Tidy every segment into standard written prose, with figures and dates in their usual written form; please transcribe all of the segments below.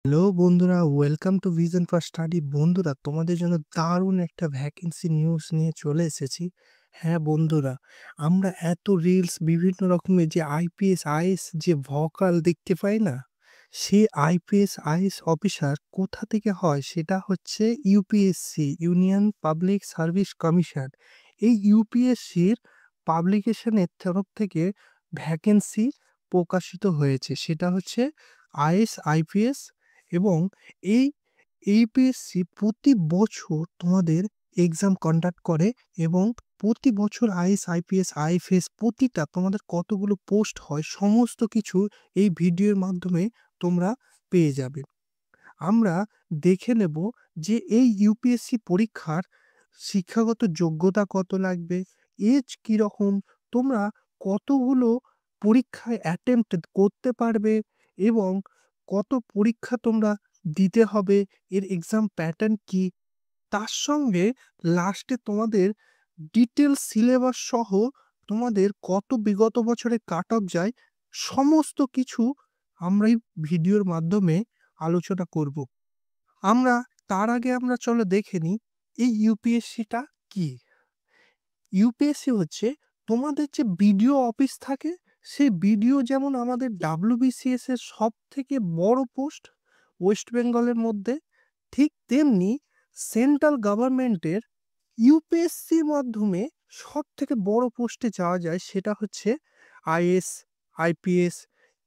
Hello বন্ধুরা, welcome to vision for study. বন্ধুরা, তোমাদের জন্য দারুণ একটা ভ্যাকেন্সি নিউজ নিয়ে চলে এসেছি। হ্যাঁ বন্ধুরা, আমরা এত রিলস বিভিন্ন রকমের যে আইপিএস আইএস যে ভকাল দেখতে পাই না, সে আইপিএস আইএস অফিসার কোথা থেকে হয় সেটা হচ্ছে UPSC, union public service commission. এই ইউপিএসসির পাবলিকেশনের তরফ থেকে ভ্যাকেন্সি প্রকাশিত হয়েছে, সেটা হচ্ছে আইএস আইপিএস। এবং এই ইউপিএসসি প্রতি বছর তোমাদের এক্সাম কন্ডাক্ট করে এবং প্রতি বছর আইএস আইপিএস আইএফএস প্রতিটা তোমাদের কতগুলো পোস্ট হয় সমস্ত কিছু এই ভিডিওর মাধ্যমে তোমরা পেয়ে যাবে। আমরা দেখে নেব যে এই ইউপিএসসি পরীক্ষার শিক্ষাগত যোগ্যতা কত লাগবে, এজ কীরকম, তোমরা কতগুলো পরীক্ষায় অ্যাটেম্প্ট করতে পারবে এবং কত পরীক্ষা তোমরা দিতে হবে, এর এক্সাম প্যাটার্ন কি, তার সঙ্গে লাস্টে তোমাদের ডিটেলস সিলেবাস সহ তোমাদের কত বিগত বছরে কাট অফ যায়, সমস্ত কিছু আমরা এই ভিডিওর মাধ্যমে আলোচনা করব। আমরা তার আগে আমরা চলো দেখে নিই এই ইউপিএসসিটা কি। ইউপিএসসি হচ্ছে তোমাদের যে বিডিও অফিস থাকে, সেই বিডিও যেমন আমাদের ডাব্লিউবিসিএস এর সব থেকে বড় পোস্ট ওয়েস্ট বেঙ্গলের মধ্যে, ঠিক তেমনি সেন্ট্রাল গভর্নমেন্টের ইউপিএসসির মাধ্যমে সব থেকে বড় পোস্টে যাওয়া যায়, সেটা হচ্ছে আইএস আইপিএস।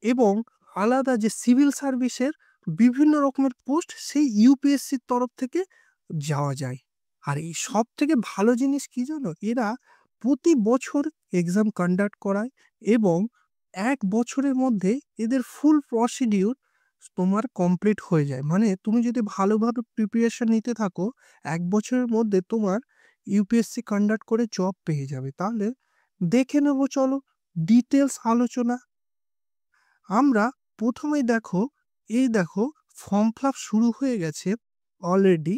এবং আলাদা যে সিভিল সার্ভিসের বিভিন্ন রকমের পোস্ট সেই ইউপিএসসির তরফ থেকে যাওয়া যায়। আর এই সব থেকে ভালো জিনিস কি জানো, এরা প্রতি বছর এক্সাম কন্ডাক্ট করায় এবং এক বছরের মধ্যে এদের ফুল প্রসিডিউর তোমার কমপ্লিট হয়ে যায়। মানে তুমি যদি ভালোভাবে প্রিপারেশন নিতে থাকো, এক বছরের মধ্যে তোমার ইউপিএসসি কন্ডাক্ট করে জব পেয়ে যাবে। তাহলে দেখে নেব, চলো ডিটেলস আলোচনা। আমরা প্রথমেই দেখো, এই দেখো ফর্ম ফিল আপ শুরু হয়ে গেছে অলরেডি।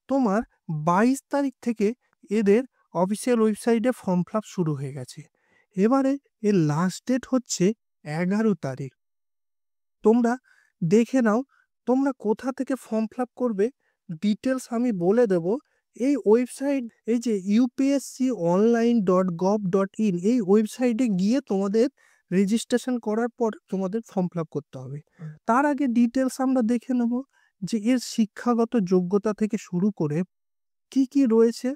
তোমার 22 তারিখ থেকে এদের অফিসিয়াল ওয়েবসাইটে ফর্ম ফিল আপ শুরু হয়ে গেছে। এবারে এর লাস্ট ডেট হচ্ছে 11 তারিখ। তোমরা দেখে নাও তোমরা কোথা থেকে ফর্ম ফিল আপ করবে, ডিটেলস আমি বলে দেব। এই ওয়েবসাইট, এই যে upsconline.gov.in, এই ওয়েবসাইটে গিয়ে তোমাদের রেজিস্ট্রেশন করার পর তোমাদের ফর্ম ফিল আপ করতে হবে। তার আগে ডিটেলস আমরা দেখে নেব যে এর শিক্ষাগত যোগ্যতা থেকে শুরু করে কি কি রয়েছে।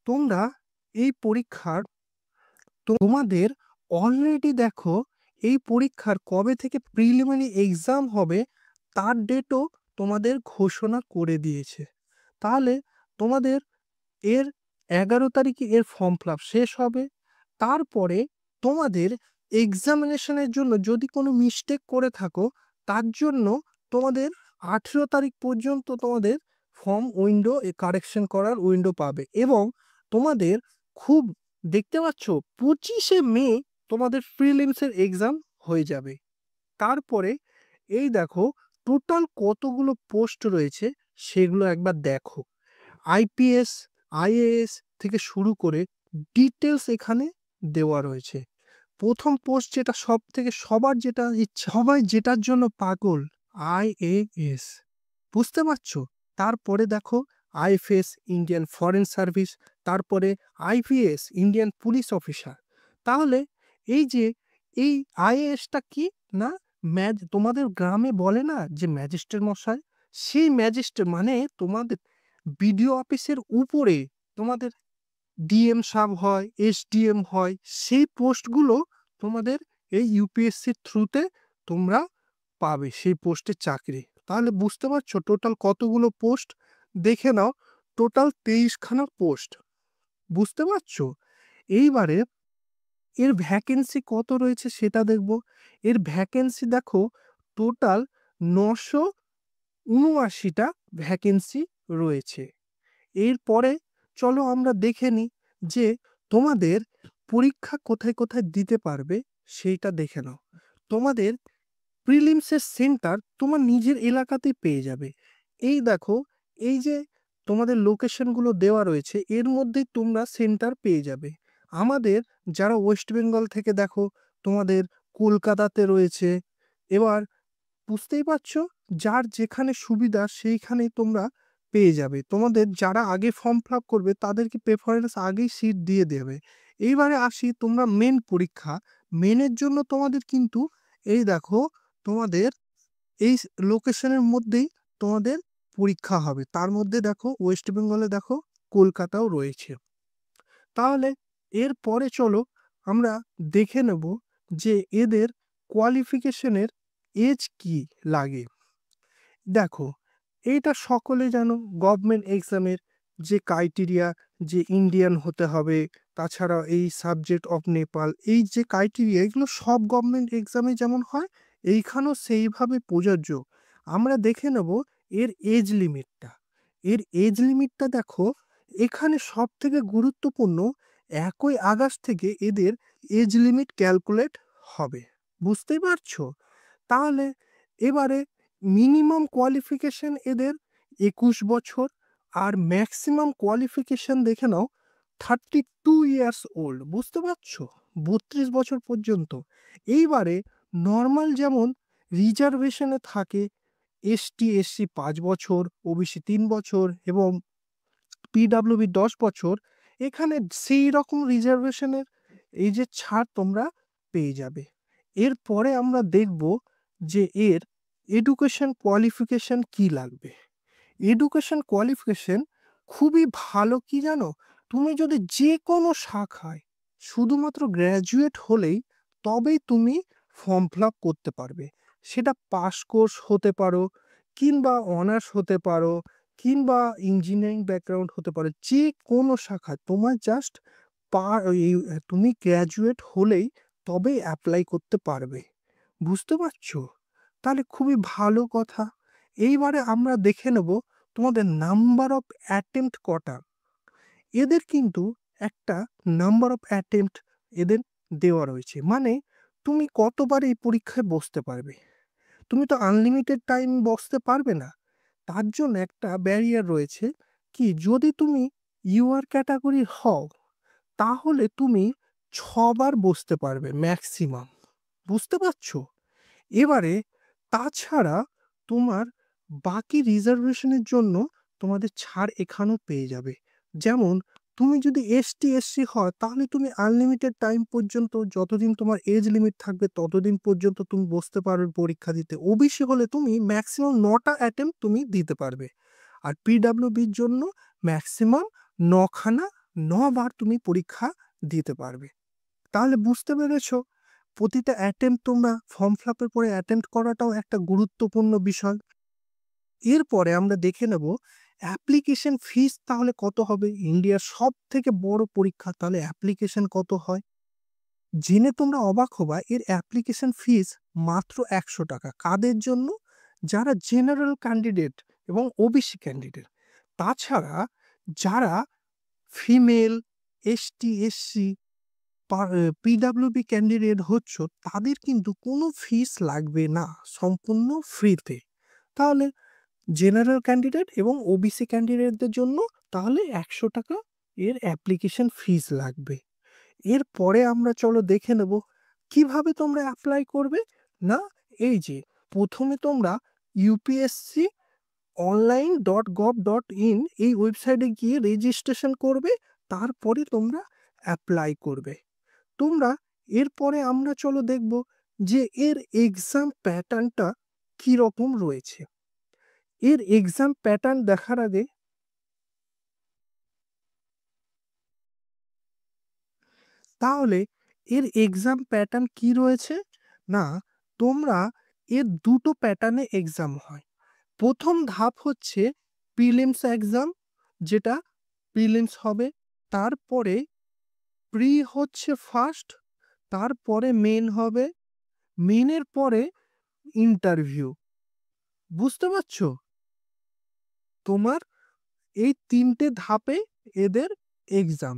তোমরা এই পরীক্ষার তোমাদের অলরেডি দেখো এই পরীক্ষার কবে থেকে প্রিলিমিনারি এক্সাম হবে তার ডেটও তোমাদের ঘোষণা করে দিয়েছে। তাহলে তোমাদের এর 11 তারিখে এর ফর্ম ফিল আপ শেষ হবে। তারপরে তোমাদের এক্সামিনেশনের জন্য যদি কোনো মিস্টেক করে থাকো, তার জন্য তোমাদের 18 তারিখ পর্যন্ত তোমাদের ফর্ম উইন্ডো কারেকশন করার উইন্ডো পাবে। এবং তোমাদের খুব দেখতে পাচ্ছ 25শে মে তোমাদের প্রিলিমসের এক্সাম হয়ে যাবে। তারপরে এই দেখো টোটাল কতগুলো পোস্ট রয়েছে সেগুলো একবার দেখো। আইপিএস আইএএস থেকে শুরু করে ডিটেলস এখানে দেওয়া রয়েছে। প্রথম পোস্ট যেটা সব থেকে সবার যেটা ইচ্ছা, সবাই যেটার জন্য পাগল, আইএএস, বুঝতে পারছো। তারপরে দেখো আইএফএস, ইন্ডিয়ান ফরেন সার্ভিস, তারপরে আইপিএস, ইন্ডিয়ান পুলিশ অফিসার। তাহলে এই যে এই আইএএসটা কি না, তোমাদের গ্রামে বলে না যে ম্যাজিস্ট্রেট মশাই, সেই ম্যাজিস্ট্রেট মানে তোমাদের বিডিও অফিসের উপরে তোমাদের ডিএম সাহেব হয়, এসডিএম হয়, সেই পোস্টগুলো তোমাদের এই ইউপিএসসির থ্রুতে তোমরা পাবে সেই পোস্টের চাকরি। তাহলে বুঝতে পারছো টোটাল কতগুলো পোস্ট। দেখে নাও টোটাল 23খানা পোস্ট, বুঝতে পারছো। এইবারে এর ভ্যাকেন্সি কত রয়েছে সেটা দেখব। এর ভ্যাকেন্সি দেখো টোটাল 979টা ভ্যাকেন্সি রয়েছে। এরপরে চলো আমরা দেখে নিই যে তোমাদের পরীক্ষা কোথায় কোথায় দিতে পারবে সেইটা দেখে নাও। তোমাদের প্রিলিমসের সেন্টার তোমার নিজের এলাকাতেই পেয়ে যাবে। এই দেখো, এই যে তোমাদের লোকেশনগুলো দেওয়া রয়েছে এর মধ্যেই তোমরা সেন্টার পেয়ে যাবে। আমাদের যারা ওয়েস্ট বেঙ্গল থেকে দেখো, তোমাদের কলকাতাতে রয়েছে, এবার বুঝতেই পারছো, যার যেখানে সুবিধা সেইখানেই তোমরা পেয়ে যাবে। তোমাদের যারা আগে ফর্ম ফিল আপ করবে তাদেরকে প্রেফারেন্স আগেই সিট দিয়ে দেবে। এইবারে আসি তোমরা মেন পরীক্ষা। মেনের জন্য তোমাদের কিন্তু এই দেখো, তোমাদের এই লোকেশনের মধ্যেই তোমাদের পরীক্ষা হবে। তার মধ্যে দেখো ওয়েস্ট বেঙ্গলে দেখো কলকাতাও রয়েছে। তাহলে এরপরে চলো আমরা দেখে নেব যে এদের কোয়ালিফিকেশনের এজ কি লাগে। দেখো, এইটা সকলে জানো, গভর্নমেন্ট এক্সামের যে ক্রাইটেরিয়া, যে ইন্ডিয়ান হতে হবে, তাছাড়া এই সাবজেক্ট অফ নেপাল, এই যে ক্রাইটেরিয়া, এগুলো সব গভর্নমেন্ট এক্সামে যেমন হয় এইখানেও সেইভাবে প্রযোজ্য। আমরা দেখে নেব এর এজ লিমিটটা। এর এজ লিমিটটা দেখো, এখানে সব থেকে গুরুত্বপূর্ণ 1 আগস্ট থেকে এদের এজ লিমিট ক্যালকুলেট হবে। বুঝতেই পারছো? তাহলে এবারে মিনিমাম কোয়ালিফিকেশন এদের 21 বছর, আর ম্যাক্সিমাম কোয়ালিফিকেশন দেখে নাও 32 ইয়ার্স ওল্ড। বুঝতে পারছো? 32 বছর পর্যন্ত। এইবারে নর্মাল যেমন রিজার্ভেশনে থাকে এসটি এসসি 5 বছর, ওবিসি 3 বছর এবং পিডাব্লিউবি 10 বছর, এখানে সেই রকম রিজার্ভেশনের এই যে ছাড় তোমরা পেয়ে যাবে। এরপরে আমরা দেখব যে এর এডুকেশন কোয়ালিফিকেশন কি লাগবে। এডুকেশন কোয়ালিফিকেশন খুবই ভালো, কি জানো, তুমি যদি যে কোনো শাখায় শুধুমাত্র গ্র্যাজুয়েট হলেই তবেই তুমি ফর্ম ফিল আপ করতে পারবে। সেটা পাস কোর্স হতে পারো, কিংবা অনার্স হতে পারো, কিংবা ইঞ্জিনিয়ারিং ব্যাকগ্রাউন্ড হতে পারে, যে কোনো শাখায় তোমার জাস্ট তুমি গ্র্যাজুয়েট হলেই তবে অ্যাপ্লাই করতে পারবে। বুঝতে পারছো? তাহলে খুবই ভালো কথা। এইবারে আমরা দেখে নেব তোমাদের নাম্বার অফ অ্যাটেম্প্ট কটা। এদের কিন্তু একটা নাম্বার অফ অ্যাটেম্প্ট এদের দেওয়া রয়েছে, মানে তুমি কতবার এই পরীক্ষায় বসতে পারবে। তুমি তো আনলিমিটেড টাইম বসতে পারবে না। তার জন্য একটা ব্যারিয়ার রয়েছে, কি, যদি তুমি ইউআর ক্যাটাগরি হও তাহলে তুমি 6বার বসতে পারবে ম্যাক্সিমাম। বুঝতে পারছো? এবারে তাছাড়া তোমার বাকি রিজার্ভেশনের জন্য তোমাদের ছাড় এখানেও পেয়ে যাবে। যেমন তুমি যদি এসটি এসসি হয় তাহলে তুমি আনলিমিটেড টাইম পর্যন্ত, যতদিন তোমার এজ লিমিট থাকবে ততদিন পর্যন্ত তুমি বসতে পারবে পরীক্ষা দিতে। ওবিসি হলে তুমি ম্যাক্সিমাম 9টা অ্যাটেম্প্ট তুমি দিতে পারবে। আর পিডাব্লিউবির জন্য ম্যাক্সিমাম 9বার তুমি পরীক্ষা দিতে পারবে। তাহলে বুঝতে পেরেছো, প্রতিটা অ্যাটেম্প্ট তোমরা ফর্ম ফিল আপের পরে অ্যাটেম্প্ট করাটাও একটা গুরুত্বপূর্ণ বিষয়। এরপরে আমরা দেখে নেব অ্যাপ্লিকেশন ফিস তাহলে কত হবে। ইন্ডিয়ার সব থেকে বড় পরীক্ষা, তাহলে অ্যাপ্লিকেশন কত হয় জেনে তোমরা অবাক হবা। এর অ্যাপ্লিকেশন ফিস মাত্র 100 টাকা। কাদের জন্য? যারা জেনারেল ক্যান্ডিডেট এবং ওবিসি ক্যান্ডিডেট। তাছাড়া যারা ফিমেল, এসটি এসসি, পিডাব্লিউবি ক্যান্ডিডেট হচ্ছ তাদের কিন্তু কোনো ফিস লাগবে না, সম্পূর্ণ ফ্রিতে। তাহলে জেনারেল ক্যান্ডিডেট এবং ওবিসি ক্যান্ডিডেটদের জন্য তাহলে 100 টাকা এর অ্যাপ্লিকেশন ফিস লাগবে। এরপরে আমরা চলো দেখে নেব কিভাবে তোমরা অ্যাপ্লাই করবে। না, এই যে প্রথমে তোমরা ইউপিএসসি online.gov.in এই ওয়েবসাইটে গিয়ে রেজিস্ট্রেশন করবে, তারপরে তোমরা অ্যাপ্লাই করবে। তোমরা এরপরে আমরা চলো দেখব যে এর এক্সাম প্যাটার্নটা কি রকম রয়েছে। এর এক্সাম প্যাটার্ন দেখার আগে তাহলে এর এক্সাম প্যাটার্ন কি রয়েছে, না, তোমরা এর দুটো প্যাটার্নে এক্সাম হয়। প্রথম ধাপ হচ্ছে প্রিলিমস এক্সাম, যেটা প্রিলিমস হবে, তারপরে প্রি হচ্ছে ফার্স্ট, তারপরে মেন হবে, মেনের পরে ইন্টারভিউ। বুঝতে পারছো? তোমার এই 3টে ধাপে এদের এক্সাম।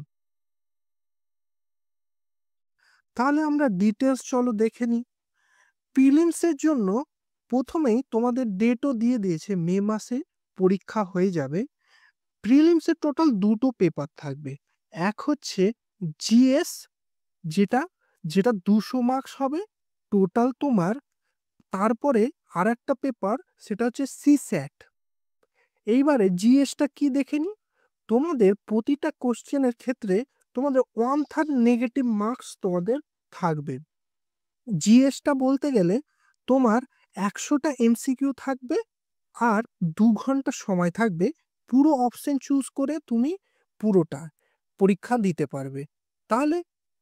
তাহলে আমরা ডিটেলস চলো দেখে নিই। প্রিলিমসের জন্য প্রথমেই তোমাদের ডেটও দিয়ে দিয়েছে, মে মাসে পরীক্ষা হয়ে যাবে। প্রিলিমসের টোটাল দুটো পেপার থাকবে। এক হচ্ছে জিএস, যেটা যেটা 200 মার্কস হবে টোটাল তোমার। তারপরে আর একটা পেপার সেটা হচ্ছে সিস্যাট। এইবারে জিএসটা কি দেখে নি। তোমাদের প্রতিটা কোশ্চেনের ক্ষেত্রে তোমাদের 1/3 নেগেটিভ মার্কস তোমাদের থাকবে। জিএসটা বলতে গেলে তোমার 100টা এমসিকিউ থাকবে আর 2 ঘন্টা সময় থাকবে। পুরো অপশন চুজ করে তুমি পুরোটা পরীক্ষা দিতে পারবে। তাহলে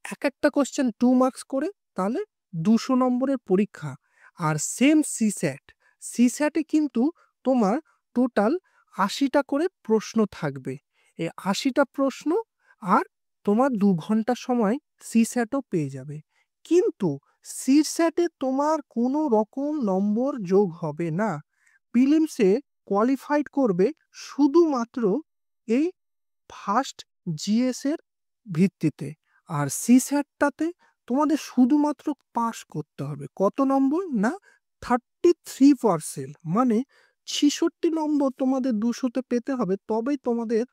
এক একটা কোশ্চেন 2 মার্কস করে, তাহলে 200 নম্বরের পরীক্ষা। আর সেম সিস্যাটে কিন্তু তোমার টোটাল 80টা করে প্রশ্ন থাকবে। এই 80টা প্রশ্ন আর তোমার 2 ঘন্টা সময় সিস্যাটও পেয়ে যাবে। কিন্তু সিস্যাটে তোমার কোনো রকম নম্বর যোগ হবে না। প্রিলিমসে কোয়ালিফাইড করবে শুধুমাত্র এই ফার্স্ট জিএস এর ভিত্তিতে। আর সিস্যাটটাতে তোমাদের শুধুমাত্র পাস করতে হবে। কত নম্বর না, 33%, মানে 66 নম্বর তোমাদের 200তে পেতে হবে, তবেই তোমাদের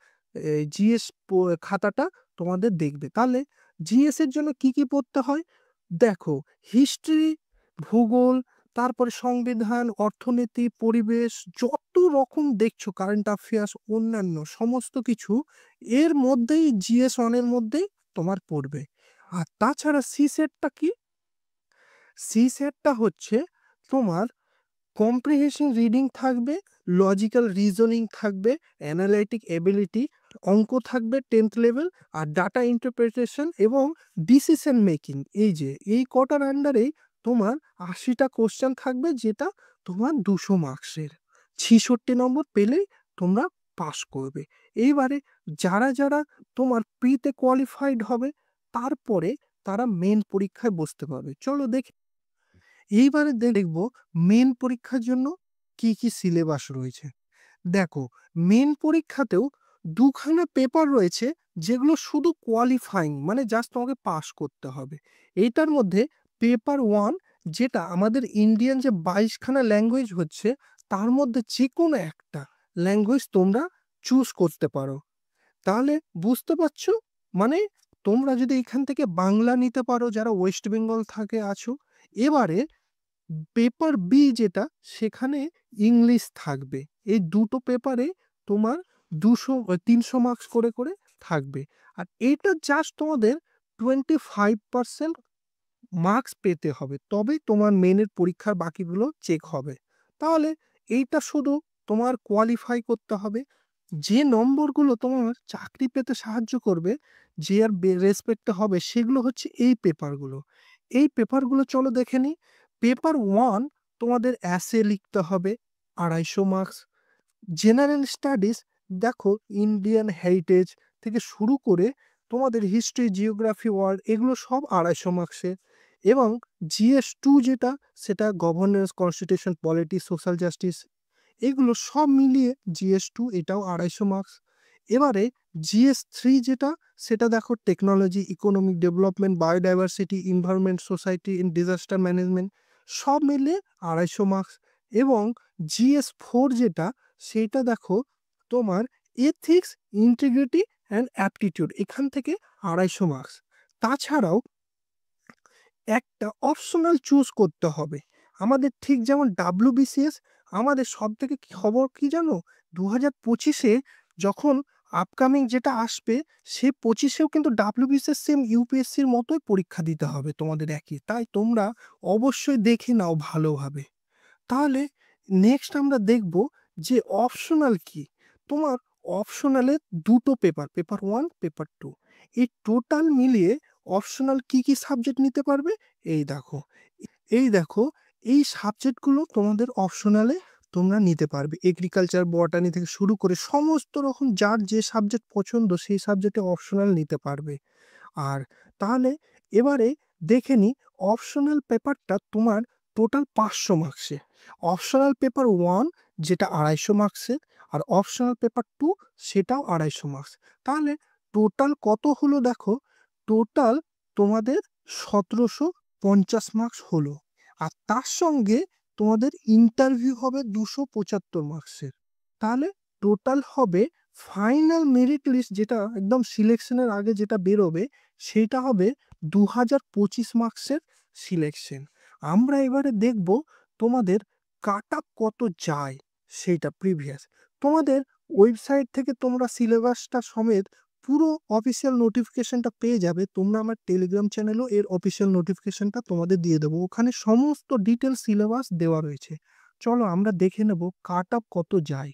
জিএস খাতাটা তোমাদের দেখবে। তাহলে জিএস এর জন্য কি কি পড়তে হয় দেখো, হিস্ট্রি, ভূগোল, তারপরে সংবিধান, অর্থনীতি, পরিবেশ, যত রকম দেখছো কারেন্ট অ্যাফেয়ার্স, অন্যান্য সমস্ত কিছু এর মধ্যেই জিএস 1 এর মধ্যেই তোমার পড়বে। আর তাছাড়া সিসেটটা কি, সিসেটটা হচ্ছে তোমার কম্প্রিহেনশন রিডিং থাকবে, লজিক্যাল রিজনিং থাকবে, অ্যানালাইটিক এবিলিটি, অঙ্ক থাকবে 10th লেভেল, আর ডাটা ইন্টারপ্রিটেশন এবং ডিসিশন মেকিং। এই যে এই কটার আন্ডারেই তোমার 80টা কোশ্চেন থাকবে, যেটা তোমার 200 মার্কসের। 66 নম্বর পেলেই তোমরা পাস করবে। এইবারে যারা যারা তোমার প্রিতে কোয়ালিফাইড হবে, তারপরে তারা মেন পরীক্ষায় বসতে পারবে। চলো দেখি এইবারে দেখবো মেন পরীক্ষার জন্য কি কি সিলেবাস রয়েছে। দেখো, মেন পরীক্ষাতেও 2খানা পেপার রয়েছে, যেগুলো শুধু কোয়ালিফাইং, মানে জাস্ট তোমাকে পাস করতে হবে। এইটার মধ্যে পেপার 1, যেটা আমাদের ইন্ডিয়ান যে 22খানা ল্যাঙ্গুয়েজ হচ্ছে, তার মধ্যে যে কোনো একটা ল্যাঙ্গুয়েজ তোমরা চুজ করতে পারো। তাহলে বুঝতে পারছো, মানে তোমরা যদি এখান থেকে বাংলা নিতে পারো যারা ওয়েস্ট বেঙ্গল থাকে আছো। এবারে পেপার বি যেটা, সেখানে ইংলিশ থাকবে। এই দুটো পেপারে তোমার 300 মার্কস করে করে থাকবে। আর এটা জাস্ট তোমাদের 25% মার্কস পেতে হবে, তবেই তোমার মেনের পরীক্ষার বাকিগুলো চেক হবে। তাহলে এইটা শুধু তোমার কোয়ালিফাই করতে হবে। যে নম্বরগুলো তোমার চাকরি পেতে সাহায্য করবে, যে আর রেসপেক্টে হবে, সেগুলো হচ্ছে এই পেপারগুলো। এই পেপারগুলো চলো দেখে নিই। পেপার 1 তোমাদের অ্যাসে লিখতে হবে, 250 মার্কস। জেনারেল স্টাডিজ, দেখো ইন্ডিয়ান হেরিটেজ থেকে শুরু করে তোমাদের হিস্ট্রি, জিওগ্রাফি, ওয়ার্ল্ড, এগুলো সব 250 মার্কসের। এবং জিএস 2 যেটা, সেটা governance, constitution, polity, social justice, এগুলো সব মিলিয়ে জিএস 2, এটাও 250 মার্কস। এবারে জিএস 3 যেটা, সেটা দেখো technology, economic development, biodiversity, environment, society in disaster management, সব মিলিয়ে 250 মার্কস। এবং জিএস 4 যেটা, সেইটা দেখো তোমার এথিক্স, ইন্টিগ্রিটি অ্যান্ড অ্যাপটিটিউড, এখান থেকে 250 মার্কস। তাছাড়াও একটা অপশনাল চুজ করতে হবে। আমাদের ঠিক যেমন ডাব্লিউবিসিএস, আমাদের সব থেকে খবর কি জানো, 2025-এ যখন আপকামিং যেটা আসবে, সে 25-এও কিন্তু ডাব্লিউবিসিএস সেম ইউপিএসসির মতোই পরীক্ষা দিতে হবে তোমাদের একই। তাই তোমরা অবশ্যই দেখে নাও ভালোভাবে। তাহলে নেক্সট আমরা দেখব যে অপশনাল কি। তোমার অপশনালে দুটো পেপার, পেপার 1, পেপার 2, এই টোটাল মিলিয়ে অপশনাল কি কি সাবজেক্ট নিতে পারবে। এই দেখো, এই দেখো, এই সাবজেক্টগুলো তোমাদের অপশনালে তোমরা নিতে পারবে। এগ্রিকালচার, বটানি থেকে শুরু করে সমস্ত রকম যার যে সাবজেক্ট পছন্দ, সেই সাবজেক্টে অপশনাল নিতে পারবে। আর তাহলে এবারে দেখে নি, অপশনাল পেপারটা তোমার টোটাল 500 মার্কসে। অপশনাল পেপার 1 যেটা 250 মার্কসের, আর অপশনাল পেপার 2 সেটাও 250 মার্কস। তাহলে টোটাল কত হলো দেখো, টোটাল তোমাদের 1750 মার্কস হলো। আর তার সঙ্গে তোমাদের ইন্টারভিউ হবে 275 মার্কসের। তাহলে টোটাল হবে ফাইনাল মেরিট লিস্ট, যেটা একদম সিলেকশনের আগে যেটা বেরোবে, সেটা হবে 2025 মার্কসের সিলেকশন। আমরা এবারে দেখব তোমাদের কাট আপ কত যায় সেইটা প্রিভিয়াস তোমাদের ওয়েবসাইট থেকে তোমরা সিলেবাসটা সমেত পুরো অফিসিয়াল নোটিফিকেশনটা পেয়ে যাবে। তোমরা আমার টেলিগ্রাম চ্যানেলেও এর অফিসিয়াল নোটিফিকেশনটা তোমাদের দিয়ে দেবো, ওখানে সমস্ত ডিটেল সিলেবাস দেওয়া রয়েছে। চলো আমরা দেখে নেব কাট আপ কত যায়।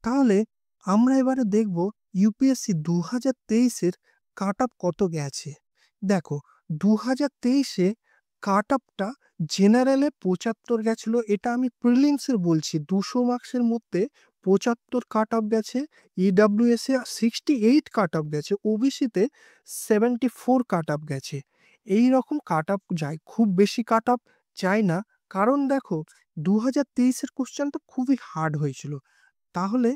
তাহলে আমরা এবারে দেখব ইউপিএসসি 2023-এর কাট আপ কত গেছে। দেখো 2023-এ কাট আপটা জেনারেলে 75 গেছিল, এটা আমি প্রিলিমসের বলছি। 200 মার্কসের মধ্যে 75 কাট আপ গেছে। ইডাব্লিউএস এ 68 কাট আপ গেছে। ওবিসিতে 74 কাট আপ গেছে। এই রকম কাট আপ যায়, খুব বেশি কাট আপ যায় না। কারণ দেখো 2023-এর কোশ্চেনটা খুবই হার্ড হয়েছিল। তাহলে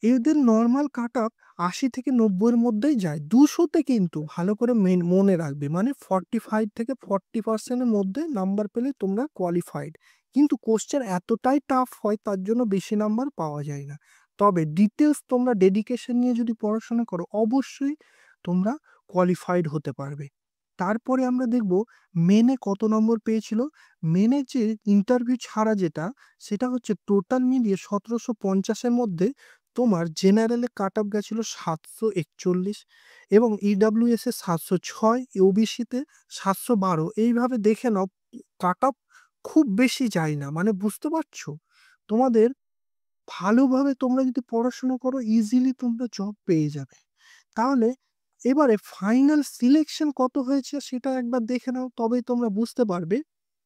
এদের নর্মাল কাট আপ 80 থেকে 90-এর মধ্যেই যায়। 200-তে কিন্তু ভালো করে মনে রাখবে, মানে 45 থেকে 40%-এর মধ্যে নাম্বার পেলে তোমরা কোয়ালিফাইড। কিন্তু কোশ্চেন এতটাই টাফ হয়, তার জন্য বেশি নাম্বার পাওয়া যায় না। তবে ডিটেলস তোমরা ডেডিকেশন নিয়ে যদি পড়াশোনা করো, অবশ্যই তোমরা কোয়ালিফাইড হতে পারবে। তারপরে আমরা দেখব মেনে কত নম্বর পেয়েছিল। মেনে যে ইন্টারভিউ ছাড়া যেটা, সেটা হচ্ছে টোটাল মিলিয়ে 1750-এর মধ্যে তোমার জেনারেলে কাট আপ গেছিল 741 এবং ইডাব্লিউএস এ 706, ওবিসিতে 712। এইভাবে দেখে নাও, কাট আপ খুব বেশি যায় না, মানে বুঝতে পারছো। তোমাদের ভালোভাবে তোমরা যদি পড়াশোনা করো, ইজিলি তোমরা জব পেয়ে যাবে। তাহলে এবারে ফাইনাল সিলেকশন কত হয়েছে সেটা একবার দেখে নাও, তবেই তোমরা বুঝতে পারবে।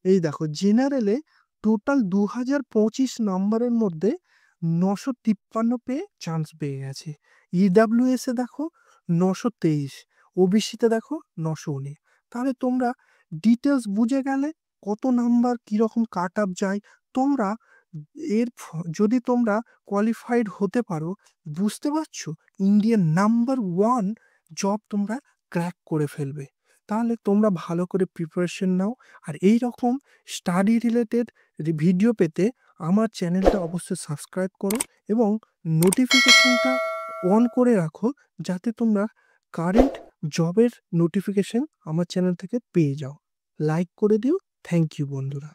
এই দেখো জেনারেলে টোটাল 2025 নম্বরের মধ্যে 953 পেয়ে চান্স পেয়ে গেছে। ইডাব্লিউএস এ দেখো 923, ওবিসিতে দেখো 919। তাহলে তোমরা ডিটেলস বুঝে গেলে কত নাম্বার কিরকম কাট আপ যায়। তোমরা যদি তোমরা কোয়ালিফাইড হতে পারো, বুঝতে পারছো, ইন্ডিয়ান নাম্বার 1 জব তোমরা ক্র্যাক করে ফেলবে। তাহলে তোমরা ভালো করে প্রিপারেশন নাও। আর এই রকম স্টাডি রিলেটেড ভিডিও পেতে আমার চ্যানেলটা অবশ্যই সাবস্ক্রাইব করো এবং নোটিফিকেশনটা অন করে রাখো, যাতে তোমরা কারেন্ট জবের নোটিফিকেশন আমার চ্যানেল থেকে পেয়ে যাও। লাইক করে দিও। থ্যাংক ইউ বন্ধুরা।